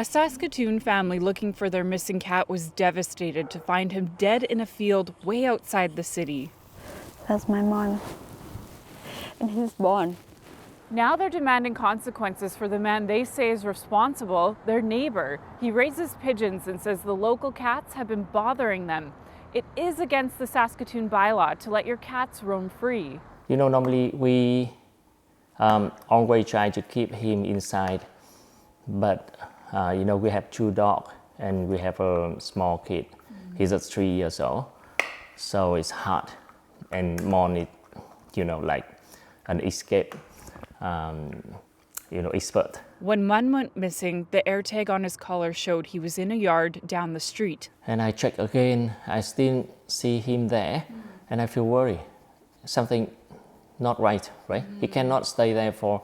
A Saskatoon family looking for their missing cat was devastated to find him dead in a field way outside the city. That's my mom. And he's born. Now they're demanding consequences for the man they say is responsible, their neighbor. He raises pigeons and says the local cats have been bothering them. It is against the Saskatoon bylaw to let your cats roam free. Normally we always try to keep him inside, but we have 2 dogs and we have a small kid. He's at 3 years old, so it's hard and more need, like an escape, expert. When Mun went missing, the air tag on his collar showed he was in a yard down the street. And I check again, I still see him there, and I feel worried. Something not right? He cannot stay there for,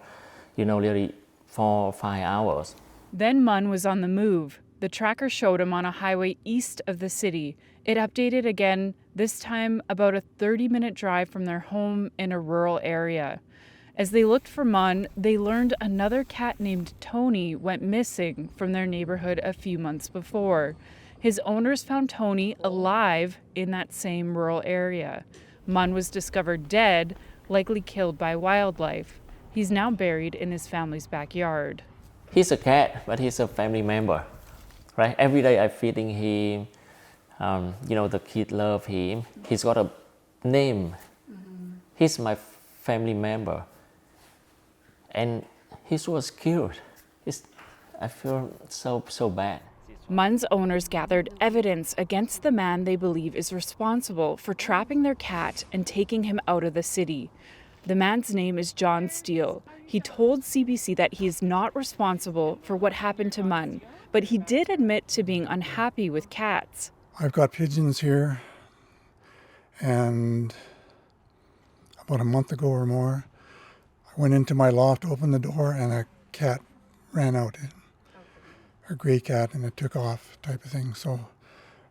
nearly 4 or 5 hours. Then Mun was on the move. The tracker showed him on a highway east of the city. It updated again, this time about a 30-minute drive from their home in a rural area. As they looked for Mun, they learned another cat named Tony went missing from their neighborhood a few months before. His owners found Tony alive in that same rural area. Mun was discovered dead, likely killed by wildlife. He's now buried in his family's backyard. He's a cat, but he's a family member, right? Every day I'm feeding him. The kid love him. He's got a name. He's my family member. And he was killed. I feel so bad. Mun's owners gathered evidence against the man they believe is responsible for trapping their cat and taking him out of the city. The man's name is John Steele. He told CBC that he is not responsible for what happened to Mun, but he did admit to being unhappy with cats. I've got pigeons here, and about a month ago or more, I went into my loft, opened the door, and a cat ran out. A gray cat, and it took off type of thing. So,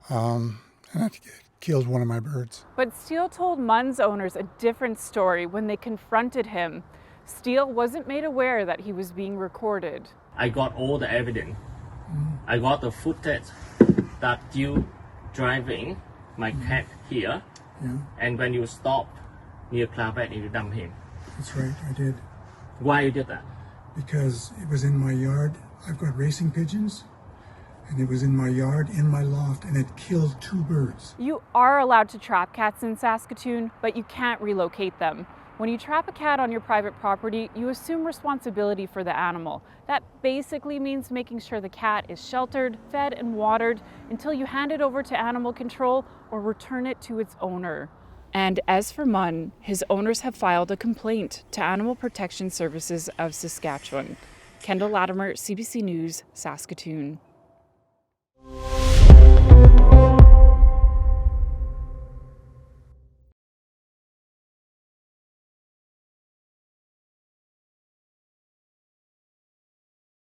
and it killed one of my birds. But Steele told Mun's owners a different story when they confronted him. Steele wasn't made aware that he was being recorded. I got all the evidence. I got the footage that you driving my cat here, and when you stop near Cloudbed, you dump him. That's right, I did. Why you did that? Because it was in my yard. I've got racing pigeons, and it was in my yard, in my loft, and it killed 2 birds. You are allowed to trap cats in Saskatoon, but you can't relocate them. When you trap a cat on your private property, you assume responsibility for the animal. That basically means making sure the cat is sheltered, fed, and watered until you hand it over to animal control or return it to its owner. And as for Mun, his owners have filed a complaint to Animal Protection Services of Saskatchewan. Kendall Latimer, CBC News, Saskatoon.